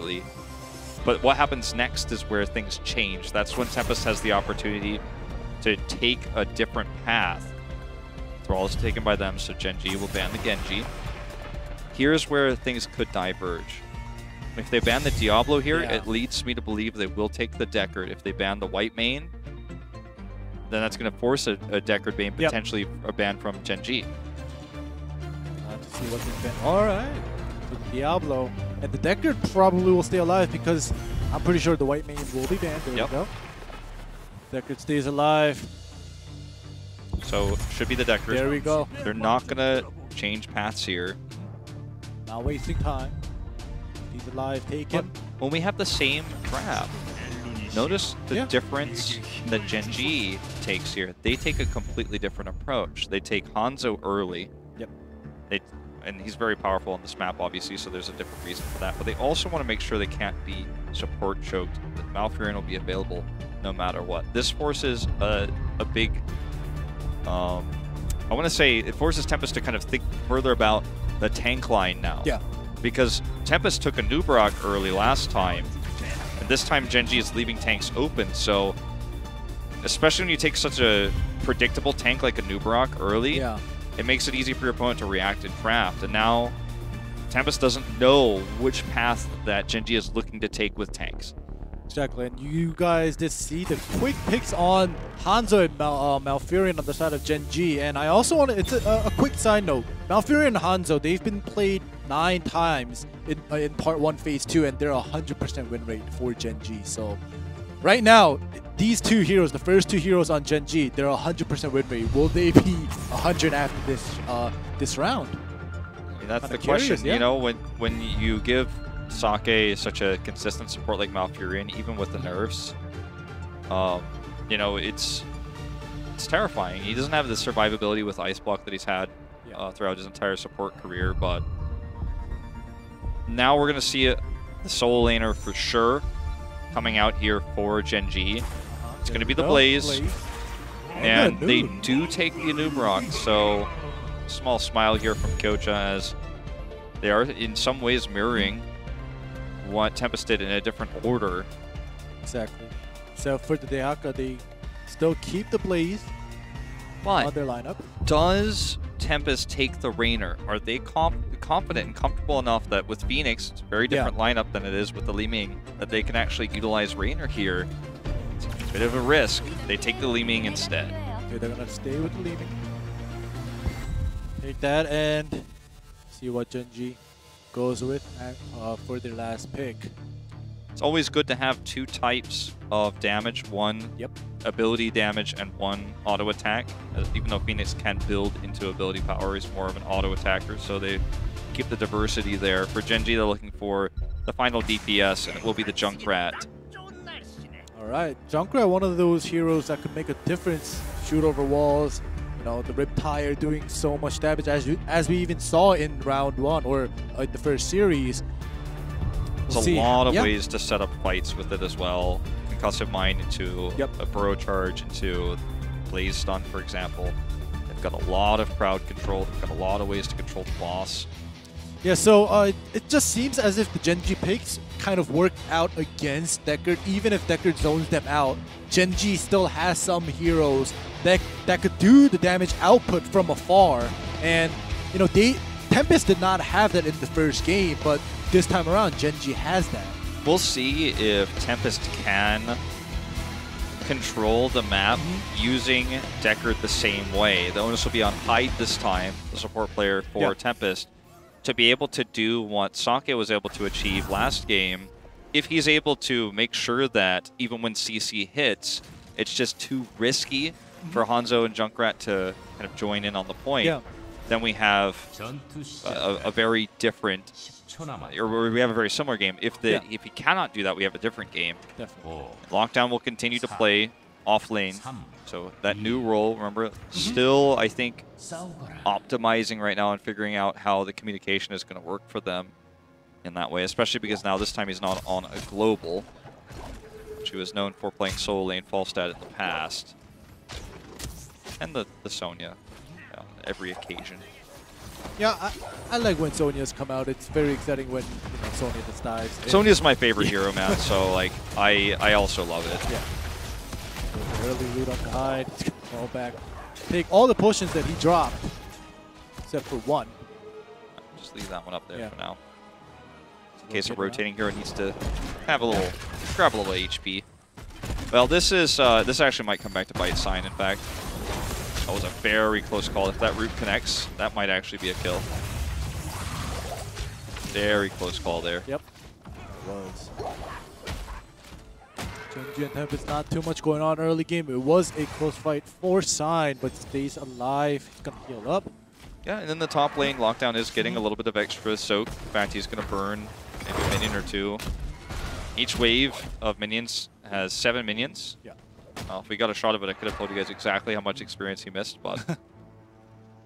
immediately. But what happens next is where things change. That's when Tempest has the opportunity to take a different path. Thrall is taken by them, so Gen.G will ban the Genji. Here's where things could diverge. If they ban the Diablo here, it leads me to believe they will take the Deckard. If they ban the white main, then that's going to force a Deckard main, potentially a ban from Gen.G. To see what's in ban. All right. So the Diablo. And the Deckard probably will stay alive because I'm pretty sure the white main will be banned. There we go. Deckard stays alive. So, should be the Deckard. There we go. They're not going to change paths here. Not wasting time. He's alive. Take him. When we have the same trap, notice the difference that Gen.G takes here. They take a completely different approach. They take Hanzo early. And he's very powerful on this map, obviously, so there's a different reason for that. But they also want to make sure they can't be support choked. That Malfurion will be available no matter what. This forces a big... I want to say it forces Tempest to kind of think further about the tank line now. Because Tempest took a Nubarak early last time, and this time Gen.G is leaving tanks open, so especially when you take such a predictable tank like a Nubarak early, it makes it easy for your opponent to react and draft. And now Tempest doesn't know which path that Gen.G is looking to take with tanks. Exactly, and you guys did see the quick picks on Hanzo and Malfurion on the side of Gen.G. And I also want to, it's a quick side note, Malfurion and Hanzo, they've been played 9 times in Part 1 Phase 2, and they're 100% win rate for Gen.G. So right now, these two heroes, the first 2 heroes on Gen.G, they're 100% win rate. Will they be 100 after this round? I mean, that's the question. You know, when you give Sake such a consistent support like Malfurion, even with the nerfs, you know, it's terrifying. He doesn't have the survivability with Ice Block that he's had throughout his entire support career, but now we're going to see the solo laner for sure coming out here for Gen.G. It's going to be the Blaze. And they do take the Anubarak, so small smile here from Kocha as they are in some ways mirroring what Tempest did in a different order. Exactly. So for the Dehaka, they still keep the Blaze on their lineup. Does Tempest take the Raynor? Are they confident and comfortable enough that with Phoenix, it's a very different lineup than it is with the Li Ming, that they can actually utilize Raynor here? It's a bit of a risk. They take the Li Ming instead. Okay, they're going to stay with the Li Ming. Take that and see what Gen.G goes with for their last pick. It's always good to have 2 types of damage, one ability damage and one auto attack. Even though Phoenix can build into ability power, he's more of an auto attacker, so they keep the diversity there. For Gen.G, they're looking for the final DPS, and it will be the Junkrat. Alright, Junkrat, one of those heroes that can make a difference, shoot over walls. You know, the Riptire doing so much damage, as we even saw in round 1 or in the first series. There's a lot of ways to set up fights with it as well. Concussive Mine into a Burrow Charge into Blaze Stun, for example. They've got a lot of crowd control. They've got a lot of ways to control the boss. Yeah, so it just seems as if the Gen.G picks kind of worked out against Deckard. Even if Deckard zones them out, Gen.G still has some heroes that could do the damage output from afar. And, you know, Tempest did not have that in the first game, but this time around, Gen.G has that. We'll see if Tempest can control the map using Deckard the same way. The onus will be on Hyde this time, the support player for Tempest, to be able to do what Sake was able to achieve last game. If he's able to make sure that even when CC hits, it's just too risky for Hanzo and Junkrat to kind of join in on the point, then we have a very different, or we have a very similar game. If he cannot do that, we have a different game. Definitely. Lockdown will continue to play off lane. So that new role, remember, still, I think, optimizing right now and figuring out how the communication is going to work for them in that way, especially because now this time he's not on a global, which he was known for playing solo lane Falstad in the past. And the Sonya, every occasion. Yeah, I like when Sonya's come out. It's very exciting when Sonya just dives. Sonya's my favorite hero, man. So like, I also love it. Yeah. Early loot on the hide. He's gonna fall back. Take all the potions that he dropped, except for one. Just leave that one up there for now. In Okay, case a rotating hero needs to have a little, grab a little HP. Well, this actually might come back to bite Sign. In fact, that was a very close call. If that root connects, that might actually be a kill. Very close call there. Yep. It was. Gen.G and Tempest, not too much going on early game. It was a close fight for Sign, but stays alive. He's gonna heal up. Yeah, and then the top lane, Lockdown is getting a little bit of extra soak. In fact, he's going to burn maybe a minion or two. Each wave of minions has 7 minions. Yeah. If we got a shot of it, I could have told you guys exactly how much experience he missed, but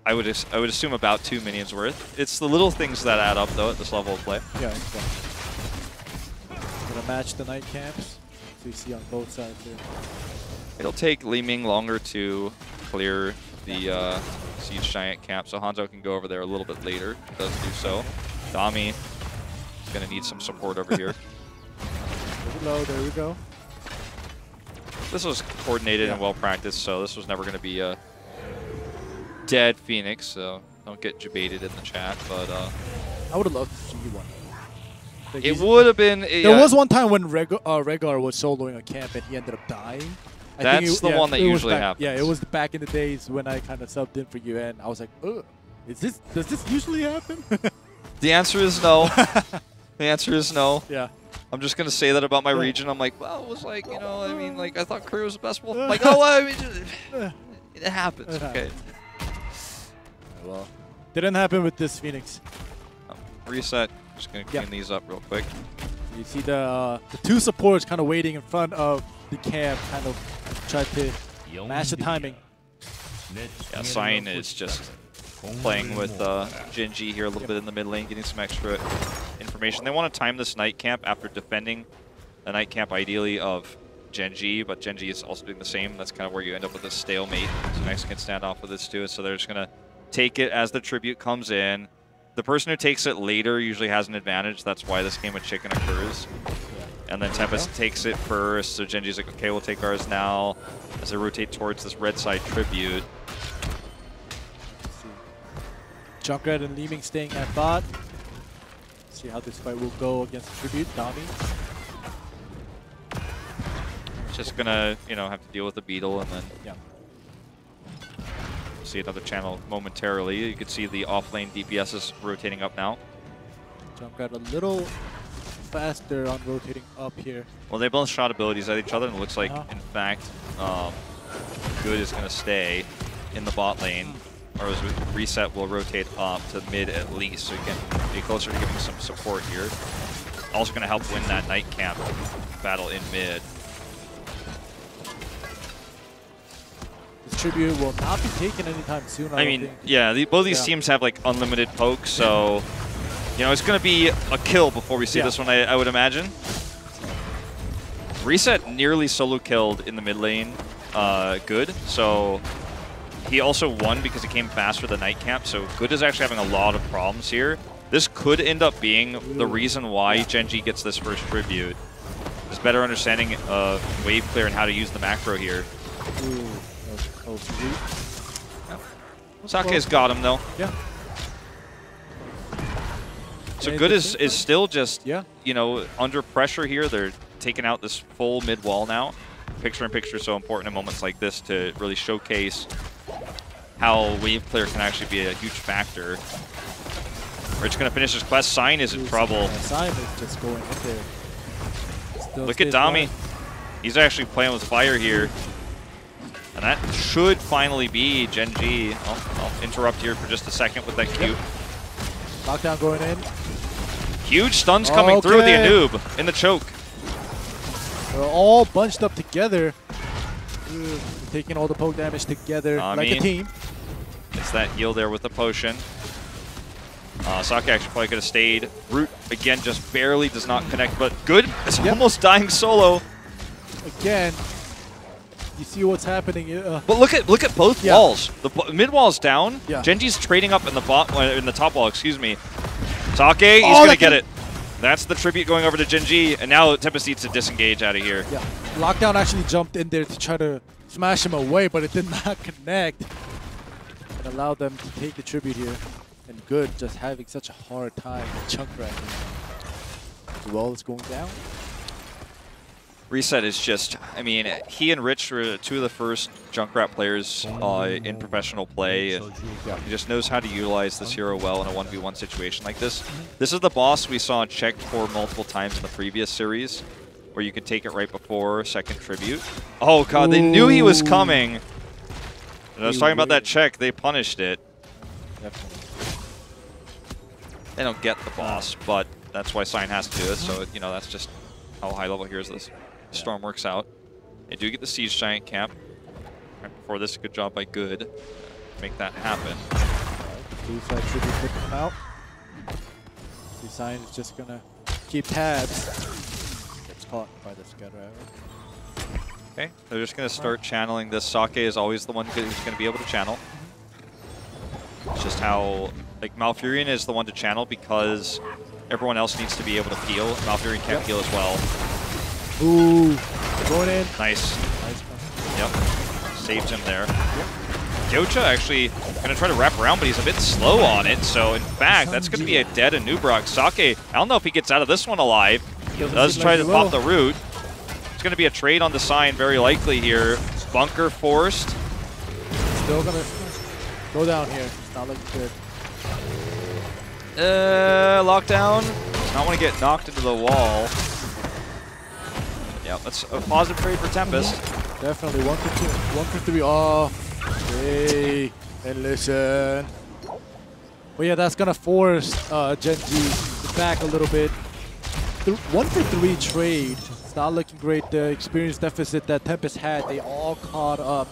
I would assume about 2 minions worth. It's the little things that add up, though, at this level of play. Yeah, exactly. Gonna match the night camps. So you see on both sides here. It'll take Li Ming longer to clear the Siege Giant camp, so Hanzo can go over there a little bit later. Does do so. Dami is going to need some support over here. Low, there we go. This was coordinated and well practiced, so this was never going to be a dead Phoenix, so don't get debated in the chat. But I would have loved to see one. It would have been. There was one time when Rhaegar was soloing a camp and he ended up dying. That's the one that usually happens. Yeah, it was back in the days when I kind of subbed in for you, and I was like, ugh, does this usually happen? The answer is no. The answer is no. Yeah. I'm just going to say that about my region. I'm like, well, it was like, you know, I mean, like, I thought Korea was the best one. Like, oh, I mean, it happens. Okay. Well, didn't happen with this Phoenix. Reset. Just going to clean these up real quick. You see the 2 supports kind of waiting in front of the camp, kind of try to match the timing. Yeah, Sign is just playing with Gen.G here a little bit in the mid lane, getting some extra information. They want to time this night camp after defending the night camp, ideally, of Gen.G, but Gen.G is also doing the same. That's kind of where you end up with a stalemate. So Mexican standoff with this too. So they're just going to take it as the tribute comes in. The person who takes it later usually has an advantage. That's why this game of chicken occurs. And then Tempest takes it first, so Gen.G's like, okay, we'll take ours now, as they rotate towards this red side tribute. Junkrat and Li Ming staying at bot. See how this fight will go against the tribute. Dami. Just gonna, you know, have to deal with the beetle, and then see another channel momentarily. You can see the off-lane DPS is rotating up now. Junkrat a little faster on rotating up here. Well, they both shot abilities at each other, and it looks like, in fact, Good is going to stay in the bot lane, or as Reset will rotate up to mid at least, so you can be closer to giving some support here. Also going to help win that night camp battle in mid. This tribute will not be taken anytime soon. I mean, yeah, both these teams have like unlimited poke, so you know it's going to be a kill before we see this one, I would imagine. Reset nearly solo killed in the mid lane, Good, so he also won because he came fast for the night camp, so Good is actually having a lot of problems here. This could end up being the reason why Gen.G gets this first tribute. Just better understanding of wave clear and how to use the macro here. Sake's got him though. Yeah. So Good is still just, you know, under pressure here. They're taking out this full mid wall now. Picture-in-picture is so important in moments like this to really showcase how wave clear can actually be a huge factor. Rich going to finish his quest. Sign is in trouble. Sign is just going in there. Look at Dami. He's actually playing with fire here. And that should finally be Gen.G. I'll interrupt here for just a second with that Q. Lockdown going in. Huge stuns coming through the Anub in the choke. They're all bunched up together. Taking all the poke damage together like a team. It's that heal there with the potion. Sake actually probably could have stayed. Root, again, just barely does not connect, but Good is almost dying solo. Again. You see what's happening. But look at both walls. The mid wall's down. Yeah. Gen.G's trading up in the top wall. Excuse me. Sake, he's gonna get it. That's the tribute going over to Gen.G, and now Tempest needs to disengage out of here. Yeah. Lockdown actually jumped in there to try to smash him away, but it did not connect. And allowed them to take the tribute here. And Good just having such a hard time with Junkrat. The wall is going down. Reset is just, I mean, he and Rich were two of the first Junkrat players in professional play. And he just knows how to utilize this hero well in a 1v1 situation like this. This is the boss we saw checked for multiple times in the previous series, where you could take it right before second tribute. Oh god, they knew he was coming. And I was talking about that check, they punished it. Definitely. They don't get the boss, but that's why Sign has to do it, so, you know, that's just how high level here's this. Storm works out. They do get the Siege Giant camp. Right before this, good job by Good to make that happen. Blue side should be picking him out. Sign is just gonna keep tabs. Gets caught by the scatter arrow. Okay, they're just gonna start channeling this. Sake is always the one who's gonna be able to channel. It's just how, like, Malfurion is the one to channel because everyone else needs to be able to heal. Malfurion can't heal as well. Ooh, going in. Nice. Nice. Yep. Saved him there. Gyocha actually going to try to wrap around, but he's a bit slow on it. So, in fact, that's going to be a dead Anubrock. Sake, I don't know if he gets out of this one alive. Does try to pop the root. It's going to be a trade on the Sign, very likely here. Bunker forced. Still going to go down here. It's not looking good. Lockdown. Does not want to get knocked into the wall. Yeah, that's a positive trade for Tempest. Definitely 1 for 2, 1 for 3. Oh, hey, and listen. Well, yeah, that's gonna force Gen.G back a little bit. 1 for 3 trade. It's not looking great. The experience deficit that Tempest had, they all caught up.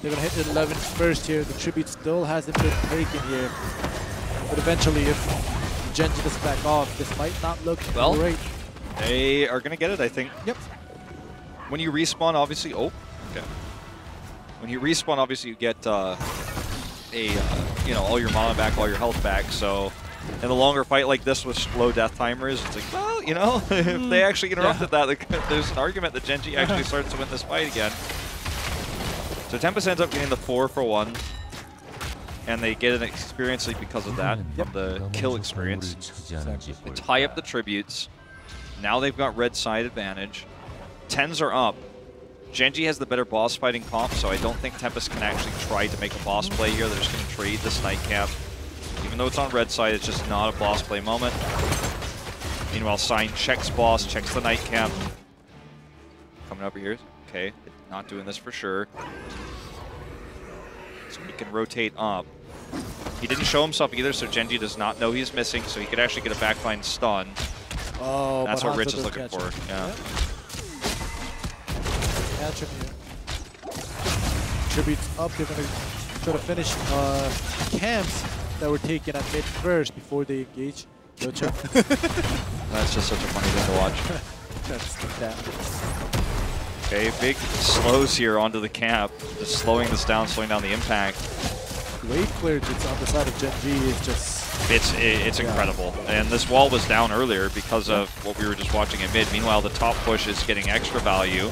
They're gonna hit the 11 first here. The tribute still hasn't been taken here. But eventually, if Gen.G doesn't back off, this might not look great. They are gonna get it, I think. Yep. When you respawn, obviously, okay. When you respawn, obviously you get you know, all your mana back, all your health back. So, in a longer fight like this with low death timers, it's like, well, you know, if they actually interrupted that, there's an argument that Gen.G actually starts to win this fight again. So Tempest ends up getting the 4 for 1, and they get an experience lead because of that, from the kill experience. They tie up the tributes. Now they've got red side advantage. 10s are up. Gen.G has the better boss fighting comp, so I don't think Tempest can actually try to make a boss play here. They're just going to trade this nightcap. Even though it's on red side, it's just not a boss play moment. Meanwhile, Sign checks boss, checks the nightcap. Coming over here. Okay, not doing this for sure. So he can rotate up. He didn't show himself either, so Gen.G does not know he's missing, so he could actually get a backline stun. Oh, that's what Rich is looking for. Yeah. Catch him here. Tributes up. They're going to try to finish camps that were taken at mid first before they engage. That's just such a funny thing to watch. Okay, big slows here onto the camp. Just slowing this down, slowing down the impact. Wave clear just on the side of Gen.G is just... It's incredible. And this wall was down earlier because of what we were just watching at mid. Meanwhile, the top push is getting extra value.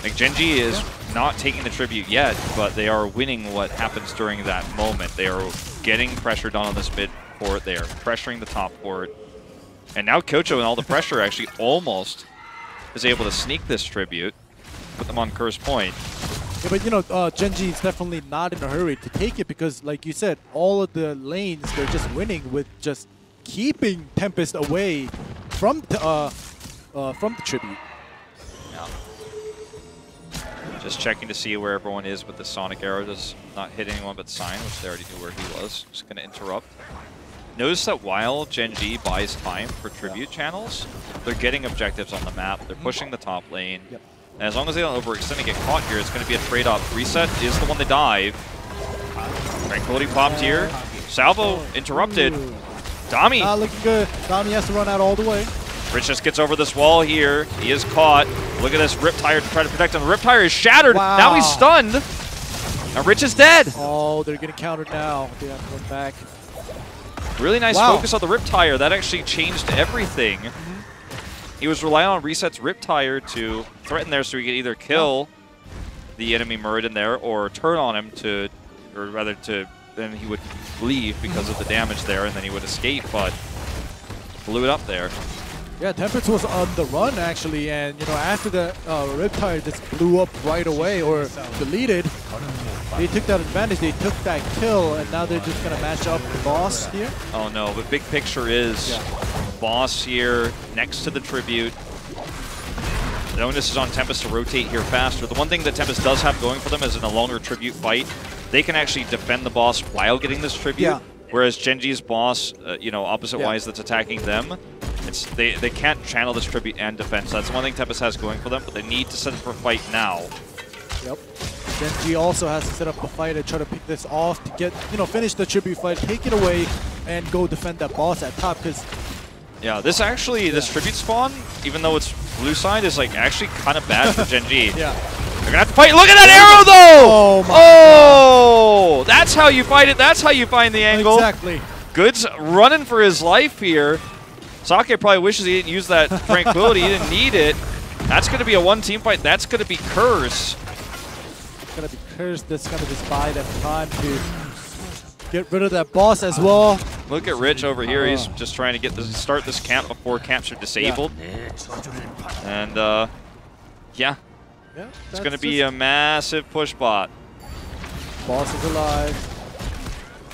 Like, Gen.G is not taking the tribute yet, but they are winning what happens during that moment. They are getting pressured on this mid port. They are pressuring the top port. And now Kocho and all the pressure actually almost is able to sneak this tribute, put them on Curse Point. Yeah, but you know, Gen.G is definitely not in a hurry to take it because, like you said, all of the lanes, they're just winning with just keeping Tempest away from the tribute. Yeah. Just checking to see where everyone is with the Sonic Arrow. Does not hit anyone but Sign, which they already knew where he was. Just going to interrupt. Notice that while Gen.G buys time for tribute channels, they're getting objectives on the map. They're pushing the top lane. Yep. And as long as they don't overextend and get caught here, it's going to be a trade-off. Reset is the one to dive. Tranquility popped here. Salvo interrupted. Dami. Not looking good. Dami has to run out all the way. Rich just gets over this wall here. He is caught. Look at this Riptire to try to protect him. The Riptire is shattered. Wow. Now he's stunned. Now Rich is dead. Oh, they're getting countered now. They have to run back. Really nice focus on the Riptire. That actually changed everything. He was relying on Reset's Riptire to threaten there so he could either kill the enemy Muradin there or turn on him to, or rather to, then he would leave because of the damage there and then he would escape, but blew it up there. Yeah, Tempest was on the run actually, and you know after the Riptire just blew up right away or deleted, they took that advantage, they took that kill, and now they're just gonna match up the boss here. Oh no, but big picture is boss here next to the tribute. The onus is on Tempest to rotate here faster. The one thing that Tempest does have going for them is in a longer tribute fight, they can actually defend the boss while getting this tribute. Whereas Gen.G's boss, you know, opposite-wise that's attacking them, they can't channel this tribute and defense. So that's the one thing Tempest has going for them, but they need to set up for a fight now. Yep. Gen.G also has to set up a fight and try to pick this off to get, you know, finish the tribute fight, take it away, and go defend that boss at top. Because yeah, this actually, this tribute spawn, even though it's blue side, is like actually kind of bad for Gen.G. Yeah. They're gonna have to fight. Look at that arrow though! Oh, my God. That's how you fight it. That's how you find the angle. Exactly. Good's running for his life here. Sake probably wishes he didn't use that tranquility. He didn't need it. That's going to be a one-team fight. That's going to be Curse. It's going to be Curse. That's going to just buy them time to get rid of that boss as well. Look at Rich over here. He's just trying to get start this camp before camps are disabled. And yeah, it's going to be a massive push bot. Boss is alive.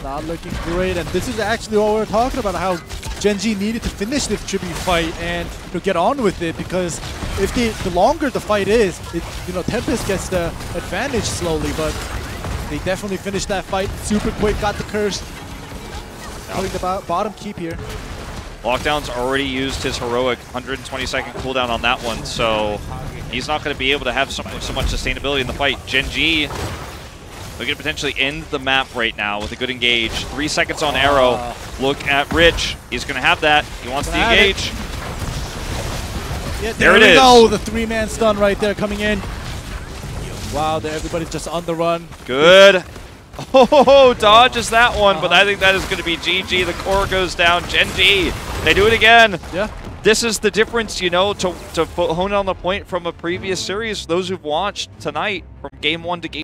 Not looking great, and this is actually what we're talking about, how Gen.G needed to finish this tribute fight and get on with it, because if the longer the fight is, Tempest gets the advantage slowly, but they definitely finished that fight super quick, got the curse, putting the bottom keep here. Lockdown's already used his heroic 120-second cooldown on that one, so he's not going to be able to have so much sustainability in the fight. Gen.G, we can potentially end the map right now with a good engage. 3 seconds on arrow. Look at Rich. He's going to have that. He wants to engage. Yeah, there it is. Oh, the 3-man stun right there coming in. Wow, everybody's just on the run. Good. Oh, dodges that one, but I think that is going to be GG. The core goes down. Gen.G, they do it again. Yeah. This is the difference, you know, to hone on the point from a previous series. Those who've watched tonight from game 1 to game